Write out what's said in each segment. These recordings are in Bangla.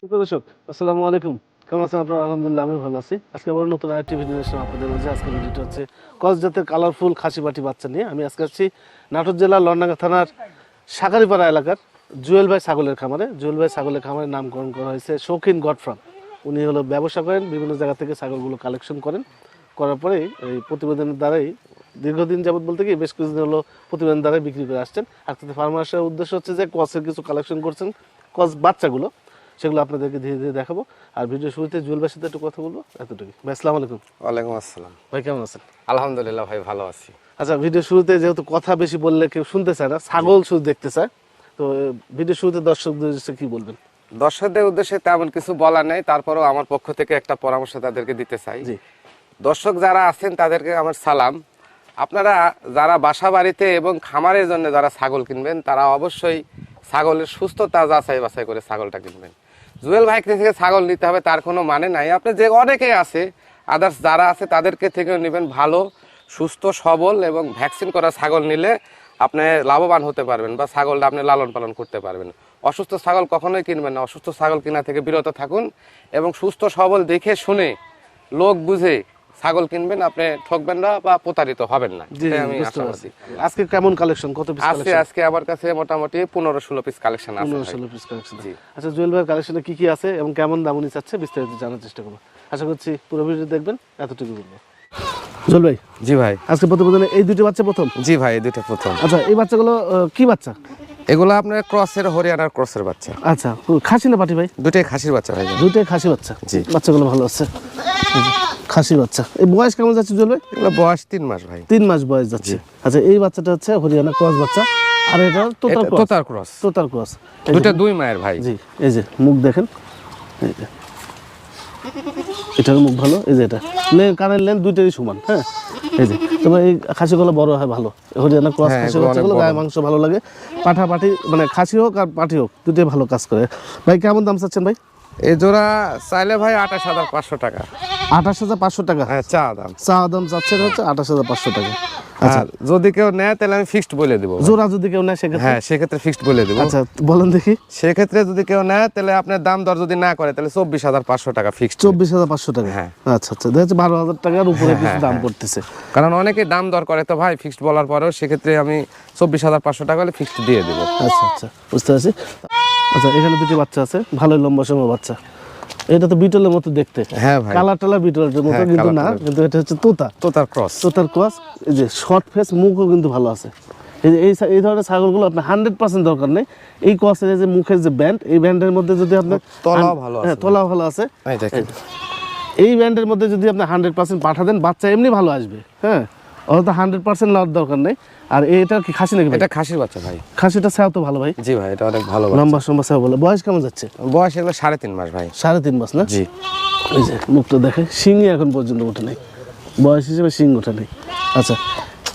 দর্শক আসসালামু আলাইকুম, কেমন আছেন আপনারা? আলহামদুলিল্লাহ আমি ভালো আছি। আজকে আবার নতুন আরেকটি ভিডিও নিয়ে আসলাম আপনাদের মাঝে। আজকে ভিডিওটা হচ্ছে ক্রস জাতের কালারফুল খাসি বাটি বাচ্চা নিয়ে। আমি আজকে আসছি নাটোর জেলার লন্ডাঙ্গা থানার সাকারিপাড়া এলাকার জুয়েল ভাই ছাগলের খামারে। জুয়েল ভাই ছাগলের খামারের নামকরণ করা হয়েছে শৌখিন গড ফার্ম। উনি হলো ব্যবসা করেন, বিভিন্ন জায়গা থেকে ছাগলগুলো কালেকশন করার পরেই এই প্রতিবেদনের দ্বারাই দীর্ঘদিন যাবত বলতে কি বেশ কিছুদিন হলো প্রতিবেদন দ্বারাই বিক্রি করে আসছেন। আজকে ফার্মে আসার উদ্দেশ্য হচ্ছে যে ক্রসের কিছু কালেকশন করছেন, ক্রস বাচ্চাগুলো, সেগুলো আপনাদেরকে ধীরে ধীরে দেখাবো। আর ভিডিও শুরুতে জুয়েল ভাইয়ের সাথে একটু কথা বলবো, এতটুকু ভাই। আসসালামু আলাইকুম। ওয়ালাইকুম আসসালাম। ভাই কেমন আছেন? আলহামদুলিল্লাহ ভাই, ভালো আছি। আচ্ছা, ভিডিও শুরুতে যেহেতু কথা বেশি বললে কেউ শুনতে চায় না, ছাগল শুধু দেখতে চায়, তো ভিডিও শুরুতে দর্শকদের কি বলবেন? দর্শকদের উদ্দেশ্যে তেমন কিছু বলার নেই, তারপরেও আমার পক্ষ থেকে একটা পরামর্শ তাদেরকে দিতে চাই। জি। দর্শক যারা আছেন তাদেরকে আমার সালাম। আপনারা যারা বাসা বাড়িতে এবং খামারের জন্য যারা ছাগল কিনবেন, তারা অবশ্যই ছাগলের সুস্থতা যাচাই বাছাই করে ছাগলটা কিনবেন। জুয়েল ভাই থেকে ছাগল নিতে হবে তার কোনো মানে নাই। আপনি যে অনেকেই আছে আদার্স যারা আছে তাদেরকে থেকে নেবেন ভালো, সুস্থ, সবল এবং ভ্যাকসিন করা ছাগল নিলে আপনি লাভবান হতে পারবেন বা ছাগলটা আপনি লালন পালন করতে পারবেন। অসুস্থ ছাগল কখনোই কিনবেন না। অসুস্থ ছাগল কেনা থেকে বিরত থাকুন এবং সুস্থ সবল দেখে শুনে লোক বুঝে ছাগল কিনবেন। আপনি ঠকবেন না বা প্রতারিত হবেন না। আমি আশাবাদী। আজকে কেমন কালেকশন, কত পিস আজকে আজকে আমার কাছে মোটামুটি 15-16 পিস কালেকশন আছে। 15-16 পিস কালেকশন। আচ্ছা, জুয়েল ভাইয়ের কালেকশনে কি কি আছে এবং কেমন দাম উনি চাচ্ছে বিস্তারিত জানার চেষ্টা করবো। আশা করছি পুরো ভিডিও দেখবেন, এতটুকু বলবো। জুয়েল ভাই, জি ভাই। আজকে প্রতিবেদনে এই দুটি বাচ্চা প্রথম? জি ভাই, এই দুটো প্রথম। আচ্ছা, এই বাচ্চাগুলো কি বাচ্চা? এগুলো আপনার ক্রসের, হরিয়ানার ক্রসের বাচ্চা। আচ্ছা, খাসি না পাটি ভাই? দুটোই খাসির বাচ্চা ভাই। দুইটাই খাসি বাচ্চা। জি। বাচ্চাগুলো ভালো আছে, খাসি বাচ্চা। এই বয়স কেমন যাচ্ছে জুয়েল ভাই? এগুলো বয়স 3 মাস ভাই। 3 মাস বয়স যাচ্ছে। আচ্ছা, এই বাচ্চাটা হচ্ছে হরিয়ানা ক্রস বাচ্চা, আর এটা তোতার ক্রস। তোতার ক্রস। তোতার ক্রস। দুটো 2 মায়ের ভাই। জি, এই যে মুখ দেখেন, এই যে এটার মুখ ভালো, এই যে এটা কানের লেন দুইটারই সমান। হ্যাঁ, এই যে তবে এই খাসিগুলো বড় হয় ভালো। হরিয়ানা ক্রস খাসি বাচ্চাগুলো গায়ে মাংস ভালো লাগে। পাঠা পাঠি মানে খাসি হোক আর পাঠি হোক, দুটোই ভালো কাজ করে। ভাই কেমন দাম চাচ্ছেন ভাই? এই জোড়া চাইলে ভাই 28,500 টাকা। 28,500 টাকা? হ্যাঁ, চা দাম। চা দাম চাচ্ছেন হচ্ছে 28,500 টাকা। আচ্ছা, যদি কেউ নেয় তাহলে আমি ফিক্সড বলে দেবো। জোড়া যদি কেউ নেয় সেক্ষেত্রে? হ্যাঁ, সেক্ষেত্রে ফিক্সড বলে দেবো। আচ্ছা, বলেন দেখি। সেক্ষেত্রে যদি কেউ নেয় তাহলে আপনার দাম দর যদি না করে তাহলে 24,500 টাকা ফিক্সড। 24,500 টাকা? হ্যাঁ। আচ্ছা আচ্ছা, দেখা যাচ্ছে 12,000 টাকার উপরে কিছু দাম করতেছে। কারণ অনেকে দাম দর করে তো ভাই ফিক্সড বলার পরেও, সেক্ষেত্রে আমি 24,500 টাকা হলে ফিক্সড দিয়ে দেবো। আচ্ছা আচ্ছা, বুঝতে পারছি। আচ্ছা, এখানে দুটি বাচ্চা আছে, ভালোই লম্বা সময় বাচ্চা। এটা তো বিটলের মতো দেখতে। হ্যাঁ ভাই, কালার টালার বিটলের মতো, হ্যাঁ, কিন্তু না, কালার কিন্তু এটা হচ্ছে তোতা। তোতার ক্রস। তোতার ক্রস। এই যে শর্ট ফেস, মুখও কিন্তু ভালো আছে। এই যে এই ধরনের ছাগলগুলো আপনার 100% দরকার নেই। এই ক্রসের যে মুখের যে ব্যান্ড, এই ব্যান্ডের মধ্যে যদি আপনার তলাও ভালো আছে। হ্যাঁ, তলাও ভালো আছে। এই দেখেন, এই ব্যান্ডের মধ্যে যদি আপনি 100% পাঠা দেন, বাচ্চা এমনি ভালো আসবে। হ্যাঁ, অত 100% নেওয়ার দরকার নেই। আর এটা কি খাসি নাকি ভাই? এটা খাসির বাচ্চা ভাই। খাসিটা ছাও তো ভালো ভাই। জি ভাই, এটা অনেক ভালো বাচ্চা। লম্বা সম্বা ছাও বলে। বয়স কেমন যাচ্ছে? বয়স এগুলো 3.5 মাস ভাই। 3.5 মাস না? জি। এই যে মুখটা দেখে, শিংই এখন পর্যন্ত ওঠে নাই, বয়স হিসেবে শিং ওঠে নাই। আচ্ছা,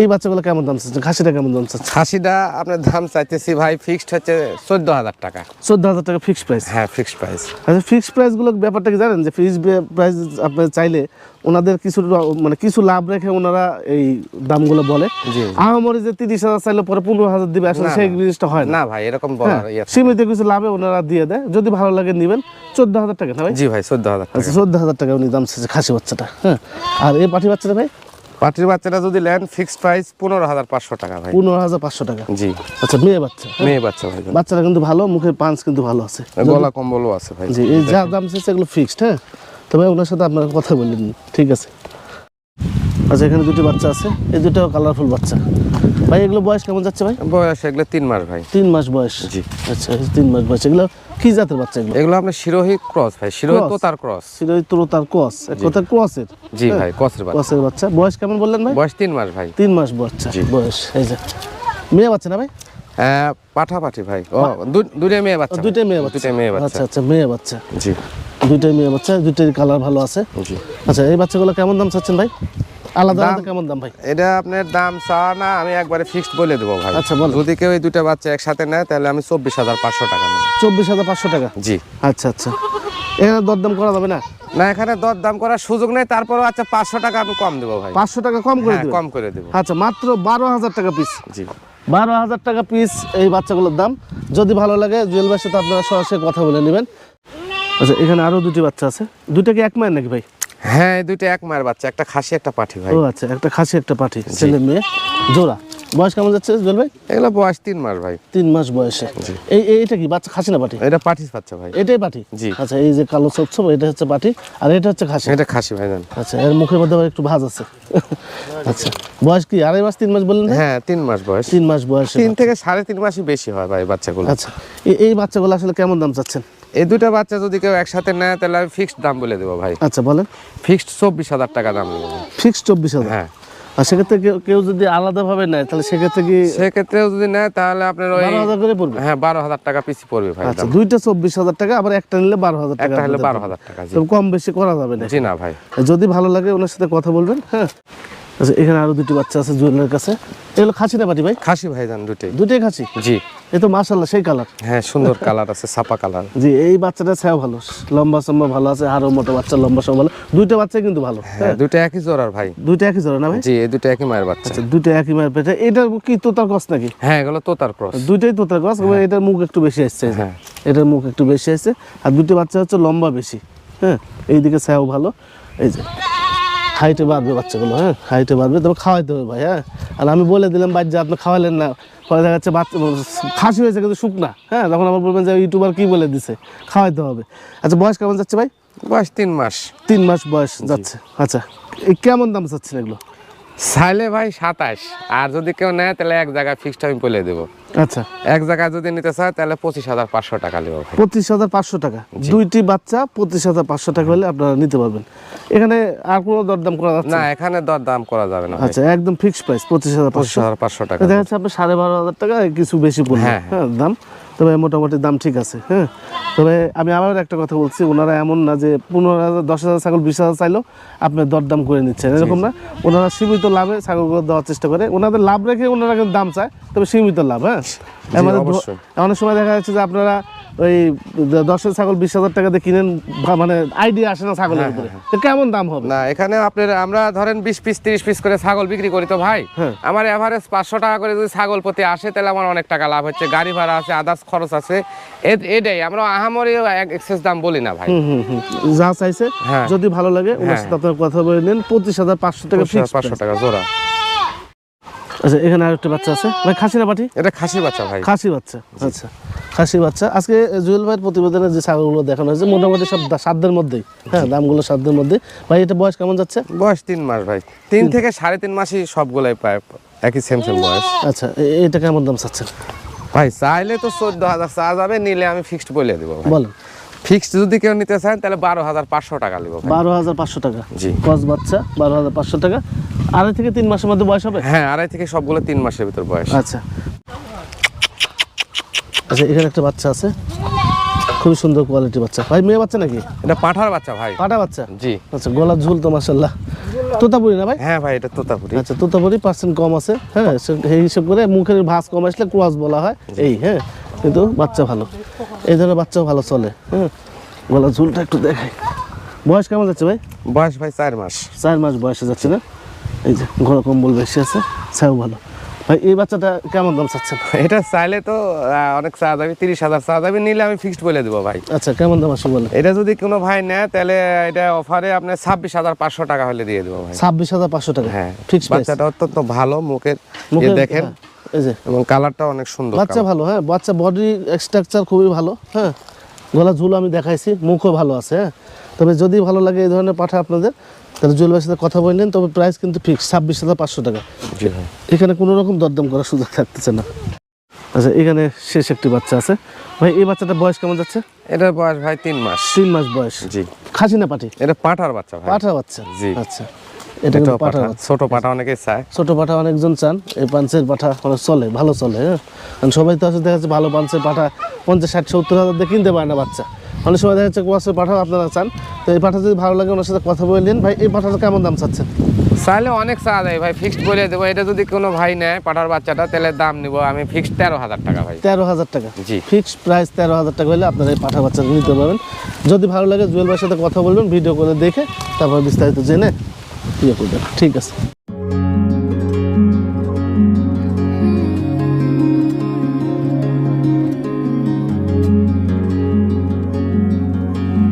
এই বাচ্চাগুলো কেমন দাম চাচ্ছে? খাসিটা কেমন দাম চাচ্ছে? খাসিটা আপনার দাম চাইতেছি ভাই ফিক্সড হচ্ছে 14,000 টাকা। 14,000 টাকা ফিক্সড প্রাইস? হ্যাঁ, ফিক্সড প্রাইস। আচ্ছা, ফিক্সড প্রাইসগুলো ব্যাপারটা কি জানেন? যে ফিক্সড প্রাইস আপনি চাইলে ওনাদের কিছু মানে কিছু লাভ রেখে ওনারা এই দামগুলো বলে। আহামরি যে 30,000 চাইলে পরে 15,000 দিবে, আসলে সেই জিনিসটা হয় না ভাই, এরকম বলার সীমিত কিছু লাভে ওনারা দিয়ে দেয়। যদি ভালো লাগে নেবেন। 14,000 টাকা না ভাই? জি ভাই, 14,000 টাকা। আচ্ছা, 14,000 টাকা উনি দাম চাইছে খাসি বাচ্চাটা। হ্যাঁ, আর এই পাঠি বাচ্চাটা ভাই? পাটির বাচ্চাটা যদি নেন ফিক্সড প্রাইস 15,500 টাকা ভাই। 15,500 টাকা? জি। আচ্ছা, মেয়ে বাচ্চা? মেয়ে বাচ্চা ভাই। বাচ্চাটা কিন্তু ভালো, মুখের পাঁচ কিন্তু ভালো আছে, গলা কম্বলও আছে ভাই। জি। এই যা দাম চাইছে এগুলো ফিক্সড। হ্যাঁ, তবে ওনার সাথে আপনারা কথা বললেন, ঠিক আছে। আচ্ছা, এখানে দুটি বাচ্চা আছে, এই দুটো কালারফুল বাচ্চা। ভাই এগুলো বয়স কেমন যাচ্ছে ভাই? বয়স এগুলো 3 মাস ভাই। 3 মাস বয়স? জি। আচ্ছা, 3 মাস বয়স। এগুলো কি জাতের বাচ্চা? এগুলো আপনার শিরোহী ক্রস ভাই, শিরোহী তোতার ক্রস। শিরোহী তোতার ক্রস, এক কথা ক্রসের। জি ভাই, ক্রসের বাচ্চা। ক্রসের বাচ্চা। বয়স কেমন বললেন ভাই? বয়স 3 মাস ভাই। 3 মাস বাচ্চা বয়স। এই যে মেয়ে বাচ্চা না ভাই? পাঠাপাঠি ভাই। ও, দুইটাই মেয়ে বাচ্চা। দুইটাই মেয়ে বাচ্চা? দুইটাই মেয়ে বাচ্চা। আচ্ছা আচ্ছা, মেয়ে বাচ্চা। জি, দুইটাই মেয়ে বাচ্চা, দুইটাই কালার ভালো আছে। জি। আচ্ছা, এই বাচ্চাগুলো কেমন দাম চাচ্ছেন ভাই? আলাদা আলাদা কেমন দাম ভাই? এটা আপনার দাম চা না, আমি একবারে ফিক্সড বলে দেবো ভাই। আচ্ছা, বল। যদি কেউ এই দুটো বাচ্চা একসাথে নেয় তাহলে আমি 24,500 টাকা নেব। 24,500 টাকা? জি। আচ্ছা আচ্ছা, এখানে দরদাম করা যাবে না? না, এখানে দর দাম করার সুযোগ নেই। তারপরও আচ্ছা 500 টাকা আমি কম দেবো ভাই। 500 টাকা কম করে দেবেন? কম করে দেবো। আচ্ছা, মাত্র 12,000 টাকা পিস? জি। 12,000 টাকা পিস এই বাচ্চাগুলোর দাম। যদি ভালো লাগে জুয়েল ভাইয়ের সাথে আপনারা সরাসরি কথা বলে নেবেন। আচ্ছা, এখানে আরো দুটি বাচ্চা আছে, দুইটা কি এক মায়ের নাকি ভাই? হ্যাঁ, এই দুইটা এক মায়ের বাচ্চা, একটা খাসি একটা পাঠি ভাই। ও আচ্ছা, একটা খাসি একটা পাঠি, ছেলে মেয়ে জোড়া। বয়স কেমন যাচ্ছে জুয়েল ভাই? এগুলো বয়স 3 মাস ভাই। 3 মাস বয়সে। এইটা কি বাচ্চা, খাসি না পাঠি? এটা পাঠিস বাচ্চা ভাই। এটাই পাঠি? জি। আচ্ছা, এই যে কালো ছোপ এটা হচ্ছে পাঠি, আর এটা হচ্ছে খাসি? এটা খাসি ভাই জান। আচ্ছা, এর মুখের মধ্যে আবার একটু ভাঁজ আছে। আচ্ছা, বয়স কি 2.5 মাস 3 মাস বললেন? হ্যাঁ, 3 মাস বয়স। 3 মাস বয়সে। 3 থেকে 3.5 মাসই বেশি হয় ভাই বাচ্চাগুলো। আচ্ছা, এই বাচ্চাগুলো আসলে কেমন দাম চাচ্ছেন? এই দুটো বাচ্চা যদি কেউ একসাথে নেয় তাহলে আমি ফিক্সড দাম বলে দেবো ভাই। আচ্ছা বলেন। ফিক্সড 24,000 টাকা দাম নেবো। ফিক্সড 24,000? হ্যাঁ। আর সেক্ষেত্রে কেউ যদি আলাদাভাবে নেয় তাহলে সেক্ষেত্রে কি? সেক্ষেত্রেও যদি নেয় তাহলে আপনার ওই 12,000 করে পড়বে? হ্যাঁ, 12,000 টাকা পিসি পড়বে ভাই। আচ্ছা, দুইটা 24,000 টাকা, আবার একটা নিলে 12,000 টাকা। একটা হলে 12,000 টাকা। জি। তো কম বেশি করা যাবে না? জি না ভাই। যদি ভালো লাগে ওনার সাথে কথা বলবেন। হ্যাঁ। আচ্ছা, এখানে আরো দুটি বাচ্চা আছে জুয়েলের কাছে। এগুলো খাসি না পাঠি ভাই? খাসি ভাই জান, দুটোই খাসি? জি। এই তো মাশাআল্লাহ সেই কালার। হ্যাঁ, সুন্দর কালার আছে, ছাপা কালার। জি, এই বাচ্চাটা ছায়া ভালো, লম্বা সম্বা ভালো আছে, আরো মোটা বাচ্চা লম্বা সম্বা ভালো, দুইটা বাচ্চা কিন্তু ভালো। হ্যাঁ, দুটো একই জোড়ার ভাই। দুইটা একই জোড়া না ভাই? জি, এই দুটো একই মায়ের বাচ্চা। আচ্ছা, দুইটা একই মায়ের পেটে। এটা কি তোতার ক্রস নাকি? হ্যাঁ, এগুলো তোতার ক্রস। দুইটাই তোতার ক্রস, এটার মুখ একটু বেশি আসছে। হ্যাঁ, এটার মুখ একটু বেশি আসছে, আর দুটো বাচ্চা হচ্ছে লম্বা বেশি। হ্যাঁ, এইদিকে ছায়াও ভালো। এই যে হাইটে বাড়বে বাচ্চাগুলো। হ্যাঁ, হাইটে বাড়বে, তবে খাওয়াইতে হবে ভাই। হ্যাঁ, আর আমি বলে দিলাম বাদ যে আপনি খাওয়ালেন না, পরে দেখা যাচ্ছে বাচ্চা খাসি হয়েছে কিন্তু শুকনা। হ্যাঁ, তখন আবার বলবেন যে ইউটিউবার কি বলে দিছে, খাওয়াইতে হবে। আচ্ছা, বয়স কেমন যাচ্ছে ভাই? বয়স 3 মাস। 3 মাস বয়স যাচ্ছে। আচ্ছা, কেমন দাম চাচ্ছেন এগুলো? চাইলে ভাই 27, আর যদি কেউ নেয় তাহলে এক জায়গায় ফিক্সড আমি বলে দেবো। আচ্ছা, এক জায়গায় যদি নিতে চায় তাহলে 25,500 টাকা নেবো ভাই। 25,500 টাকা? দুইটি বাচ্চা 25,500 টাকা হলে আপনারা নিতে পারবেন। এখানে আর কোনো দরদাম করা যাচ্ছে না, এখানে দর দাম করা যাবে না ভাই। আচ্ছা, একদম ফিক্সড প্রাইস 25,500। 25,500 টাকা। দেখা যাচ্ছে আপনার 12,500 টাকা কিছু বেশি পড়বে। হ্যাঁ, হ্যাঁ, দাম তবে মোটামুটি দাম ঠিক আছে। হ্যাঁ, তবে আমি আবার একটা কথা বলছি, ওনারা এমন না যে 15,000 10,000 ছাগল 20,000 চাইলেও আপনি দরদাম করে নিচ্ছেন, এরকম না। ওনারা সীমিত লাভে ছাগলগুলো দেওয়ার চেষ্টা করে, ওনাদের লাভ রেখে ওনারা কিন্তু দাম চায়, তবে সীমিত লাভ। হ্যাঁ, অবশ্যই। অনেক সময় দেখা যাচ্ছে যে আপনারা ওই 10 ছাগল 20,000 টাকাতে কিনেন, মানে আইডিয়া আসে না ছাগলের উপরে, তো কেমন দাম হবে? না, এখানে আপনার আমরা ধরেন 20 পিস 30 পিস করে ছাগল বিক্রি করি তো ভাই। হ্যাঁ। আমার এভারেজ 500 টাকা করে যদি ছাগল প্রতি আসে তাহলে আমার অনেক টাকা লাভ হচ্ছে। গাড়ি ভাড়া আছে, আদার্স খরচ আছে, এটাই আমরা আহামরি এক্সেস দাম বলি না ভাই। যা চাইছে, হ্যাঁ। যদি ভালো লাগে ওনার সাথে আপনার কথা বলে নেন। 25,500 টাকা ফিক্স। 500 টাকা জোড়া। আচ্ছা, এখানে আরেকটা বাচ্চা আছে ভাই, খাসি না পাঠি? এটা খাসি বাচ্চা ভাই। খাসি বাচ্চা। আচ্ছা, খাসি বাচ্চা। আজকে জুয়েল ভাইয়ের প্রতিবেদনে যে ছাগলগুলো দেখানো হয়েছে মোটামুটি সব সাধ্যের মধ্যেই। হ্যাঁ, দামগুলো সাধ্যের মধ্যে। ভাই, এটা বয়স কেমন যাচ্ছে? বয়স 3 মাস ভাই। 3 থেকে 3.5 মাসই সবগুলাই পায়, একই সেম বয়স। আচ্ছা, এটা কেমন দাম চাচ্ছেন ভাই? চাইলে তো 14,000 চা যাবে, নিলে আমি ফিক্সড বলে দেবো ভাই। বলেন। ফিক্সড যদি কেউ নিতে চান তাহলে 12,500 টাকা নেবো ভাই। 12,500 টাকা? জি। ক্রস বাচ্চা 12,500 টাকা। 2.5 থেকে 3 মাসের মধ্যে বয়স হবে? হ্যাঁ, 2.5 থেকে সবগুলো 3 মাসের ভিতর বয়স। আচ্ছা, আচ্ছা, এখানে একটা বাচ্চা আছে, খুবই সুন্দর কোয়ালিটি বাচ্চা। ভাই, মেয়ে বাচ্চা নাকি? এটা পাঠার বাচ্চা ভাই। পাটা বাচ্চা? জি। আচ্ছা, গলার ঝুল তো মাশাআল্লাহ। তোতাপুরি না ভাই? হ্যাঁ ভাই, এটা তোতাপুরি। আচ্ছা, তোতাপুরি পার্সেন্ট কম আছে। হ্যাঁ, সেই হিসাব করে মুখের ভাঁজ কম আসলে ক্রস বলা হয় এই। হ্যাঁ, কিন্তু বাচ্চা ভালো, এই ধরনের বাচ্চাও ভালো চলে। হ্যাঁ, গলার ঝুলটা একটু দেখাই। বয়স কেমন যাচ্ছে ভাই? বয়স ভাই 4 মাস। 4 মাস বয়সে যাচ্ছে না? এই যে ঘন কম্বল বেশি আছে, ছাও ভালো। ভাই, এই বাচ্চাটা কেমন দাম চাচ্ছেন? এটা চাইলে তো অনেক চা যাবে, 30,000 চা যাবে, নিলে আমি ফিক্সড বলে দেবো ভাই। আচ্ছা, কেমন দাম আসবে বলেন? এটা যদি কোনো ভাই নেয় তাহলে এটা অফারে আপনার 26,500 টাকা হলে দিয়ে দেবো ভাই। 26,500 টাকা? হ্যাঁ, ফিক্স প্রাইস। বাচ্চাটা অত্যন্ত ভালো, মুখের দেখেন, এই যে এবং কালারটা অনেক সুন্দর। বাচ্চা ভালো। হ্যাঁ, বাচ্চা বডি স্ট্রাকচার খুবই ভালো। হ্যাঁ, গলা ঝুল আমি দেখাইছি, মুখও ভালো আছে। হ্যাঁ, তবে যদি ভালো লাগে এই ধরনের পাঠা আপনাদের, তাহলে জুয়েল ভাইয়ের সাথে কথা বললেন। তবে প্রাইস কিন্তু ফিক্স 26,500 টাকা। জি ভাই। এখানে কোনো রকম দরদাম করার সুযোগ থাকতেছে না। আচ্ছা, এখানে শেষ একটি বাচ্চা আছে ভাই, এই বাচ্চাটা বয়স কেমন যাচ্ছে? এটার বয়স ভাই 3 মাস। 3 মাস বয়স। জি। খাসি না পাঠি? এটা পাঠার বাচ্চা ভাই। পাঠা বাচ্চা? জি। আচ্ছা, এটা কিন্তু পাঠা বাচ্চা। ছোট পাঠা অনেকেই চায়। ছোট পাঠা অনেকজন চান, এই পাঞ্চের পাঠা অনেক চলে, ভালো চলে। হ্যাঁ, কারণ সবাই তো আসলে দেখা যাচ্ছে ভালো পাঞ্চের পাঠা 50, 60, 70 হাজার দিয়ে কিনতে পারে না বাচ্চা। অনেক সময় দেখা যাচ্ছে কোয়াশের পাঠাও আপনারা চান, তো এই পাঠা যদি ভালো লাগে ওনার সাথে কথা বলে নিন। ভাই, এই পাঠাটা কেমন দাম চাচ্ছেন? চাইলে অনেক চা দেয় ভাই, ফিক্সড বলে দেবো। এটা যদি কোনো ভাই নেয় পাঠার বাচ্চাটা, তাহলে দাম নিব আমি ফিক্সড 13,000 টাকা ভাই। 13,000 টাকা? জি। ফিক্সড প্রাইস 13,000 টাকা হলে আপনারা এই পাঠা বাচ্চা নিতে পারবেন। যদি ভালো লাগে জুয়েল ভাইয়ের সাথে কথা বলবেন, ভিডিও করে দেখে তারপর বিস্তারিত জেনে ইয়ে করবেন। ঠিক আছে।